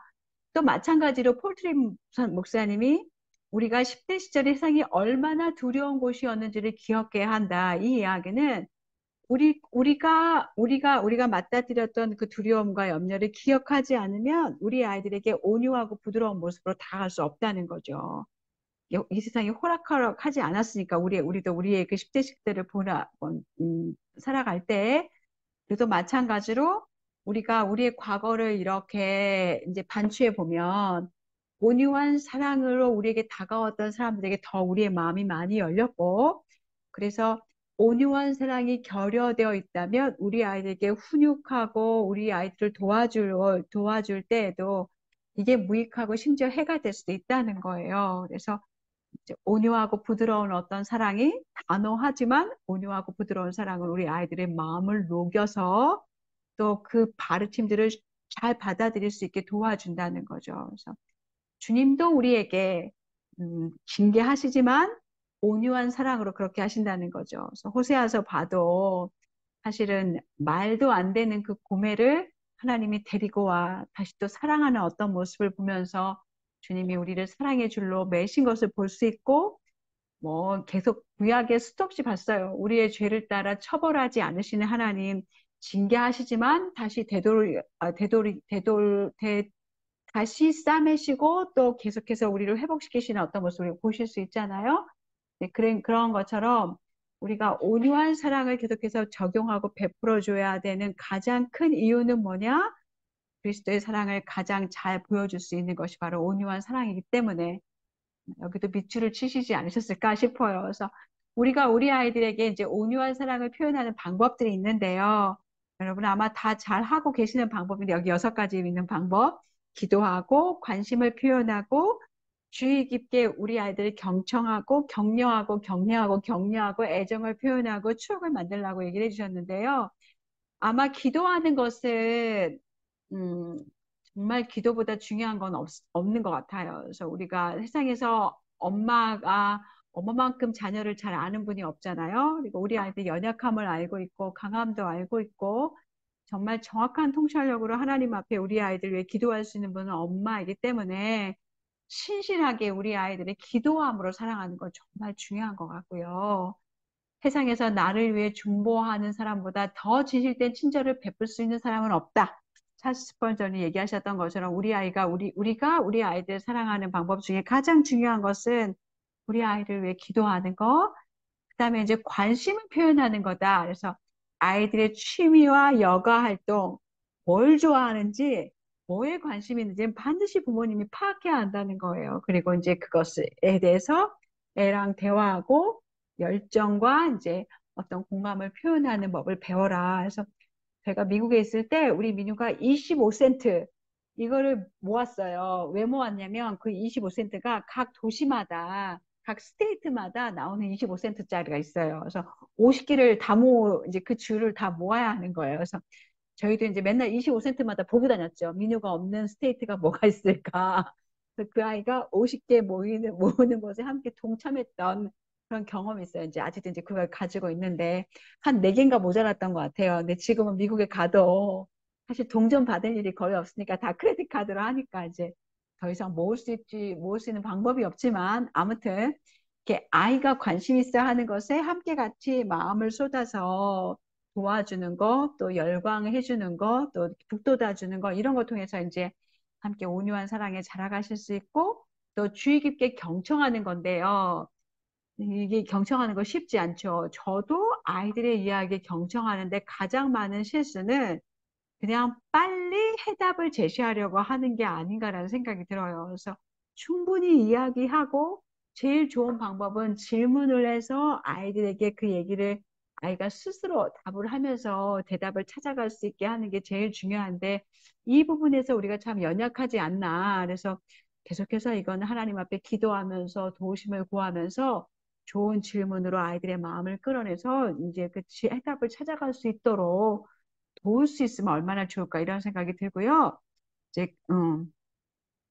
또 마찬가지로 폴트림 목사님이 우리가 10대 시절의 세상이 얼마나 두려운 곳이었는지를 기억해야 한다. 이 이야기는 우리가 맞닥뜨렸던 그 두려움과 염려를 기억하지 않으면 우리 아이들에게 온유하고 부드러운 모습으로 다가갈 수 없다는 거죠. 이 세상이 호락호락하지 않았으니까 우리도 우리의 그 10대, 10대를 살아갈 때, 그래도 마찬가지로 우리가 우리의 과거를 이렇게 이제 반추해 보면 온유한 사랑으로 우리에게 다가왔던 사람들에게 더 우리의 마음이 많이 열렸고, 그래서 온유한 사랑이 결여되어 있다면 우리 아이들에게 훈육하고 우리 아이들을 도와줄 때에도 이게 무익하고 심지어 해가 될 수도 있다는 거예요. 그래서 이제 온유하고 부드러운 어떤 사랑이 단호하지만 온유하고 부드러운 사랑은 우리 아이들의 마음을 녹여서 또 그 가르침들을 잘 받아들일 수 있게 도와준다는 거죠. 그래서 주님도 우리에게 징계하시지만 온유한 사랑으로 그렇게 하신다는 거죠. 그래서 호세아서 봐도 사실은 말도 안 되는 그 고매를 하나님이 데리고 와 다시 또 사랑하는 어떤 모습을 보면서 주님이 우리를 사랑의 줄로 매신 것을 볼 수 있고 뭐 계속 구약에 수도 없이 봤어요. 우리의 죄를 따라 처벌하지 않으시는 하나님 징계하시지만 다시 다시 싸매시고 또 계속해서 우리를 회복시키시는 어떤 모습을 보실 수 있잖아요. 네, 그런 것처럼 우리가 온유한 사랑을 계속해서 적용하고 베풀어 줘야 되는 가장 큰 이유는 뭐냐? 그리스도의 사랑을 가장 잘 보여줄 수 있는 것이 바로 온유한 사랑이기 때문에 여기도 밑줄을 치시지 않으셨을까 싶어요. 그래서 우리가 우리 아이들에게 이제 온유한 사랑을 표현하는 방법들이 있는데요. 여러분 아마 다 잘하고 계시는 방법인데 여기 6가지 있는 방법. 기도하고 관심을 표현하고 주의 깊게 우리 아이들을 경청하고 격려하고 격려하고 격려하고 애정을 표현하고 추억을 만들라고 얘기를 해주셨는데요. 아마 기도하는 것은 음, 정말 기도보다 중요한 건 없는 것 같아요. 그래서 우리가 세상에서 엄마가 엄마만큼 자녀를 잘 아는 분이 없잖아요. 그리고 우리 아이들 연약함을 알고 있고 강함도 알고 있고 정말 정확한 통찰력으로 하나님 앞에 우리 아이들 위해 기도할 수 있는 분은 엄마이기 때문에 신실하게 우리 아이들의 기도함으로 사랑하는 건 정말 중요한 것 같고요. 세상에서 나를 위해 중보하는 사람보다 더 진실된 친절을 베풀 수 있는 사람은 없다. 찰스 스펄전이 얘기하셨던 것처럼 우리가 우리 아이들 사랑하는 방법 중에 가장 중요한 것은 우리 아이를 위해 기도하는 거, 그다음에 이제 관심을 표현하는 거다. 그래서 아이들의 취미와 여가 활동, 뭘 좋아하는지, 뭐에 관심이 있는지 반드시 부모님이 파악해야 한다는 거예요. 그리고 이제 그것에 대해서 애랑 대화하고 열정과 이제 어떤 공감을 표현하는 법을 배워라. 그래서 제가 미국에 있을 때 우리 민유가 25센트 이거를 모았어요. 왜 모았냐면 그 25센트가 각 도시마다 각 스테이트마다 나오는 25센트짜리가 있어요. 그래서 50개를 이제 그 줄을 다 모아야 하는 거예요. 그래서 저희도 이제 맨날 25센트마다 보고 다녔죠. 민요가 없는 스테이트가 뭐가 있을까. 그래서 그 아이가 50개 모으는 것에 함께 동참했던 그런 경험이 있어요. 이제 아직도 이제 그걸 가지고 있는데 한 4개인가 모자랐던 것 같아요. 근데 지금은 미국에 가도 사실 동전 받을 일이 거의 없으니까 다 크레딧 카드로 하니까 이제 더 이상 모을 수 있는 방법이 없지만 아무튼 이렇게 아이가 관심 있어 하는 것에 함께 같이 마음을 쏟아서 도와주는 거, 또 열광해 주는 거, 또 북돋아 주는 거 이런 거 통해서 이제 함께 온유한 사랑에 자라가실 수 있고 또 주의 깊게 경청하는 건데요. 이게 경청하는 거 쉽지 않죠. 저도 아이들의 이야기 경청하는데 가장 많은 실수는 그냥 빨리 해답을 제시하려고 하는 게 아닌가라는 생각이 들어요. 그래서 충분히 이야기하고 제일 좋은 방법은 질문을 해서 아이들에게 그 얘기를 아이가 스스로 답을 하면서 대답을 찾아갈 수 있게 하는 게 제일 중요한데 이 부분에서 우리가 참 연약하지 않나. 그래서 계속해서 이거는 하나님 앞에 기도하면서 도우심을 구하면서 좋은 질문으로 아이들의 마음을 끌어내서 이제 그 해답을 찾아갈 수 있도록 도울 수 있으면 얼마나 좋을까 이런 생각이 들고요. 이제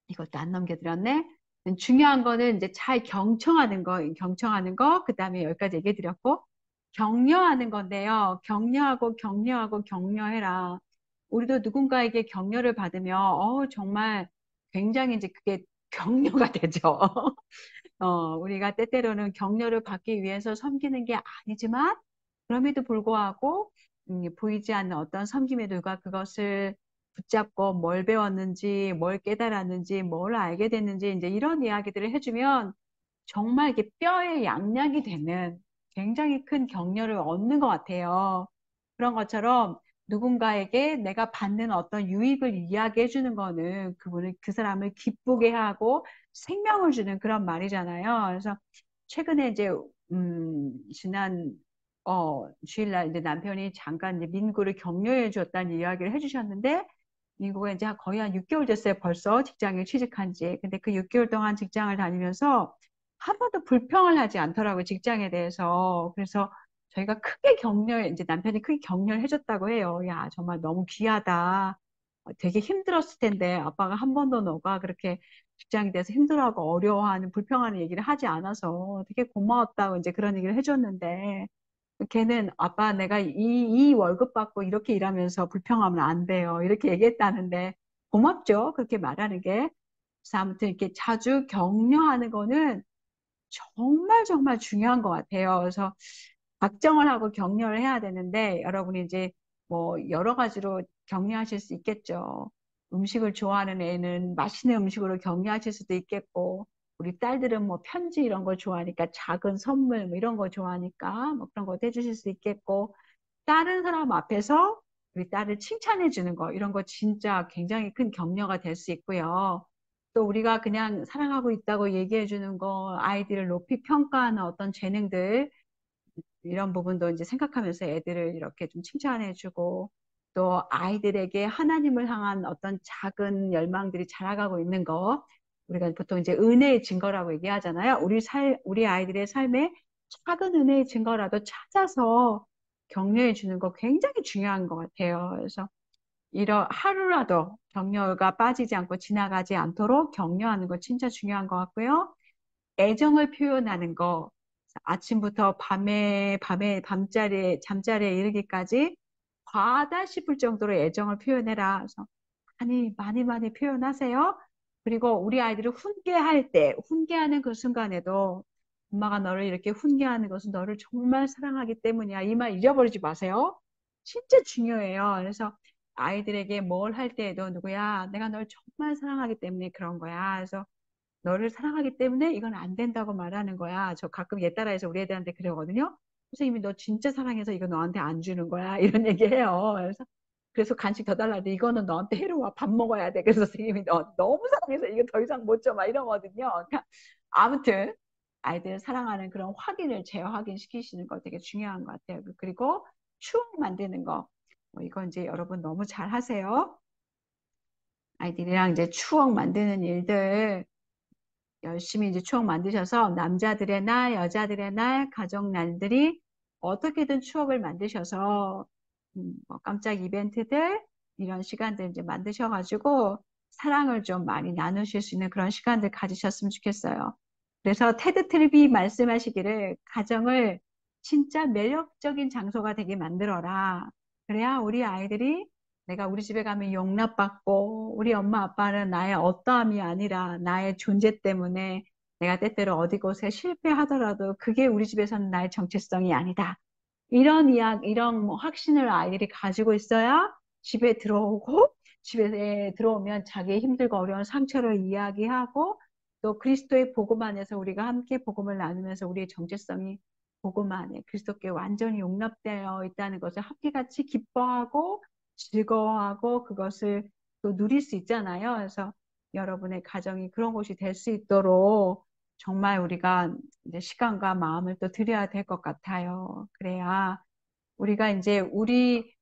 이것도 안 넘겨드렸네. 중요한 거는 이제 잘 경청하는 거, 그 다음에 여기까지 얘기해 드렸고, 격려하는 건데요. 격려하고 격려해라. 우리도 누군가에게 격려를 받으면, 정말 굉장히 이제 그게 격려가 되죠. 우리가 때때로는 격려를 받기 위해서 섬기는 게 아니지만, 그럼에도 불구하고, 보이지 않는 어떤 섬김에 누가 그것을 붙잡고 뭘 배웠는지, 뭘 깨달았는지, 뭘 알게 됐는지, 이제 이런 이야기들을 해주면 정말 이게 뼈에 양약이 되는 굉장히 큰 격려를 얻는 것 같아요. 그런 것처럼 누군가에게 내가 받는 어떤 유익을 이야기해 주는 거는 그 사람을 기쁘게 하고 생명을 주는 그런 말이잖아요. 그래서 최근에 이제, 지난, 주일날 이제 남편이 잠깐 이제 민구를 격려해 줬다는 이야기를 해 주셨는데, 민구가 이제 거의 한 6개월 됐어요. 벌써 직장에 취직한 지. 근데 그 6개월 동안 직장을 다니면서 한 번도 불평을 하지 않더라고요. 직장에 대해서. 그래서 저희가 이제 남편이 크게 격려를 해줬다고 해요. 야, 정말 너무 귀하다. 되게 힘들었을 텐데 아빠가 한 번도 너가 그렇게 직장에 대해서 힘들어하고 어려워하는 불평하는 얘기를 하지 않아서 되게 고마웠다고 이제 그런 얘기를 해줬는데 걔는 아빠 내가 이 월급 받고 이렇게 일하면서 불평하면 안 돼요. 이렇게 얘기했다는데 고맙죠. 그렇게 말하는 게. 그래서 아무튼 이렇게 자주 격려하는 거는 정말 정말 중요한 것 같아요. 그래서 박정을 하고 격려를 해야 되는데 여러분이 이제 뭐 여러 가지로 격려하실 수 있겠죠. 음식을 좋아하는 애는 맛있는 음식으로 격려하실 수도 있겠고 우리 딸들은 뭐 편지 이런 거 좋아하니까 작은 선물 뭐 이런 거 좋아하니까 뭐 그런 거 해주실 수 있겠고 다른 사람 앞에서 우리 딸을 칭찬해 주는 거 이런 거 진짜 굉장히 큰 격려가 될 수 있고요. 또 우리가 그냥 사랑하고 있다고 얘기해 주는 거 아이들을 높이 평가하는 어떤 재능들 이런 부분도 이제 생각하면서 애들을 이렇게 좀 칭찬해주고 또 아이들에게 하나님을 향한 어떤 작은 열망들이 자라가고 있는 거 우리가 보통 이제 은혜의 증거라고 얘기하잖아요. 우리 아이들의 삶에 작은 은혜의 증거라도 찾아서 격려해 주는 거 굉장히 중요한 것 같아요. 그래서 이런 하루라도 격려가 빠지지 않고 지나가지 않도록 격려하는 거 진짜 중요한 것 같고요. 애정을 표현하는 거 아침부터 잠자리에 이르기까지 과하다 싶을 정도로 애정을 표현해라. 그래서 많이 표현하세요. 그리고 우리 아이들을 훈계하는 그 순간에도 엄마가 너를 이렇게 훈계하는 것은 너를 정말 사랑하기 때문이야. 이 말 잊어버리지 마세요. 진짜 중요해요. 그래서 아이들에게 뭘 할 때에도 누구야, 내가 널 정말 사랑하기 때문에 그런 거야. 그래서 너를 사랑하기 때문에 이건 안 된다고 말하는 거야. 저 가끔 얘 따라해서 우리 애들한테 그러거든요. 선생님이 너 진짜 사랑해서 이거 너한테 안 주는 거야. 이런 얘기 해요. 그래서 간식 더 달라는데 이거는 너한테 해로워. 밥 먹어야 돼. 그래서 선생님이 너 너무 사랑해서 이거 더 이상 못 줘. 막 이러거든요. 그러니까 아무튼 아이들 사랑하는 그런 확인을 재확인 시키시는 거 되게 중요한 것 같아요. 그리고 추억 만드는 거. 이건 이제 여러분 너무 잘 하세요. 아이들이랑 이제 추억 만드는 일들 열심히 이제 추억 만드셔서 남자들의 날, 여자들의 날, 가족 날들이 어떻게든 추억을 만드셔서 뭐 깜짝 이벤트들 이런 시간들 이제 만드셔가지고 사랑을 좀 많이 나누실 수 있는 그런 시간들 가지셨으면 좋겠어요. 그래서 테드 트립이 말씀하시기를 가정을 진짜 매력적인 장소가 되게 만들어라. 그래야 우리 아이들이 내가 우리 집에 가면 용납받고 우리 엄마 아빠는 나의 어떠함이 아니라 나의 존재 때문에 내가 때때로 어디 곳에 실패하더라도 그게 우리 집에서는 나의 정체성이 아니다. 이런 이런 뭐 확신을 아이들이 가지고 있어야 집에 들어오고 집에 들어오면 자기의 힘들고 어려운 상처를 이야기하고 또 그리스도의 복음 안에서 우리가 함께 복음을 나누면서 우리의 정체성이 복음 안에 그리스도께 완전히 용납되어 있다는 것을 함께 같이 기뻐하고 즐거워하고 그것을 또 누릴 수 있잖아요. 그래서 여러분의 가정이 그런 곳이 될 수 있도록 정말 우리가 이제 시간과 마음을 또 들여야 될 것 같아요. 그래야 우리가 이제 우리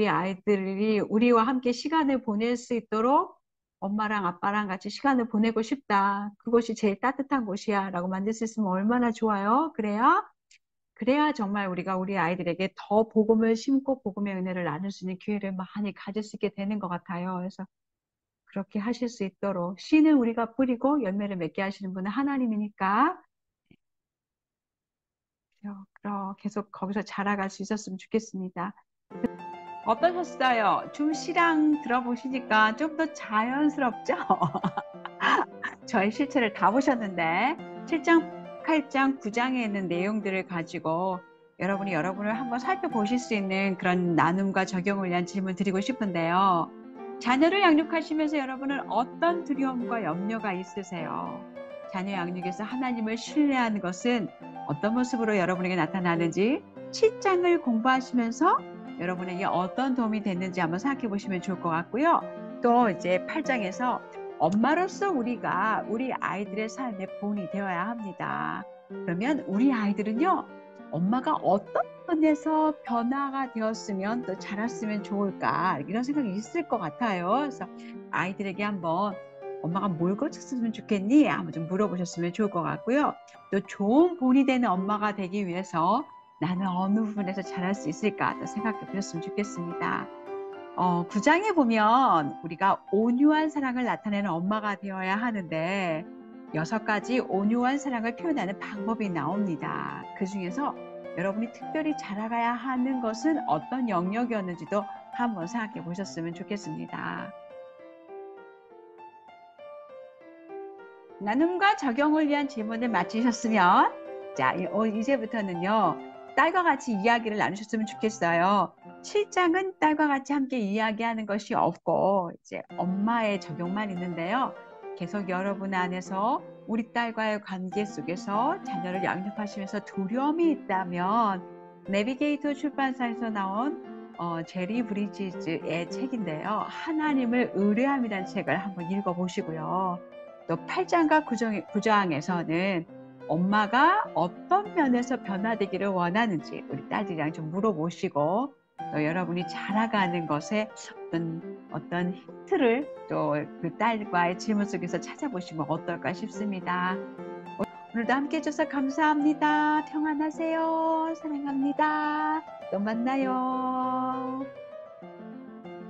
아이들이 우리와 함께 시간을 보낼 수 있도록 엄마랑 아빠랑 같이 시간을 보내고 싶다. 그곳이 제일 따뜻한 곳이야. 라고 만들 수 있으면 얼마나 좋아요. 그래야 정말 우리가 우리 아이들에게 더 복음을 심고 복음의 은혜를 나눌 수 있는 기회를 많이 가질 수 있게 되는 것 같아요. 그래서 그렇게 하실 수 있도록 씨는 우리가 뿌리고 열매를 맺게 하시는 분은 하나님이니까 계속 거기서 자라갈 수 있었으면 좋겠습니다. 어떠셨어요? 좀 시랑 들어보시니까 좀 더 자연스럽죠? 저의 실체를 다 보셨는데 7장, 8장, 9장에 있는 내용들을 가지고 여러분을 한번 살펴보실 수 있는 그런 나눔과 적용을 위한 질문 드리고 싶은데요. 자녀를 양육하시면서 여러분은 어떤 두려움과 염려가 있으세요? 자녀 양육에서 하나님을 신뢰하는 것은 어떤 모습으로 여러분에게 나타나는지 7장을 공부하시면서 여러분에게 어떤 도움이 됐는지 한번 생각해 보시면 좋을 것 같고요. 또 이제 8장에서 엄마로서 우리가 우리 아이들의 삶의 본이 되어야 합니다. 그러면 우리 아이들은요, 엄마가 어떤 면에서 변화가 되었으면 또 자랐으면 좋을까 이런 생각이 있을 것 같아요. 그래서 아이들에게 한번 엄마가 뭘 고쳤으면 좋겠니? 한번 좀 물어보셨으면 좋을 것 같고요. 또 좋은 본이 되는 엄마가 되기 위해서 나는 어느 부분에서 잘할 수 있을까 또 생각해 보셨으면 좋겠습니다. 9장에 보면 우리가 온유한 사랑을 나타내는 엄마가 되어야 하는데 6가지 온유한 사랑을 표현하는 방법이 나옵니다. 그 중에서 여러분이 특별히 자라가야 하는 것은 어떤 영역이었는지도 한번 생각해 보셨으면 좋겠습니다. 나눔과 적용을 위한 질문을 마치셨으면 자, 이제부터는요. 딸과 같이 이야기를 나누셨으면 좋겠어요. 7장은 딸과 같이 함께 이야기하는 것이 없고 이제 엄마의 적용만 있는데요. 계속 여러분 안에서 우리 딸과의 관계 속에서 자녀를 양육하시면서 두려움이 있다면 내비게이터 출판사에서 나온 제리 브리지즈의 책인데요. 하나님을 의뢰함이라는 책을 한번 읽어보시고요. 또 8장과 9장에서는 엄마가 어떤 면에서 변화되기를 원하는지 우리 딸들이랑 좀 물어보시고 또 여러분이 자라가는 것에 어떤 힌트를 또 그 딸과의 질문 속에서 찾아보시면 어떨까 싶습니다. 오늘도 함께 해주셔서 감사합니다. 평안하세요. 사랑합니다. 또 만나요.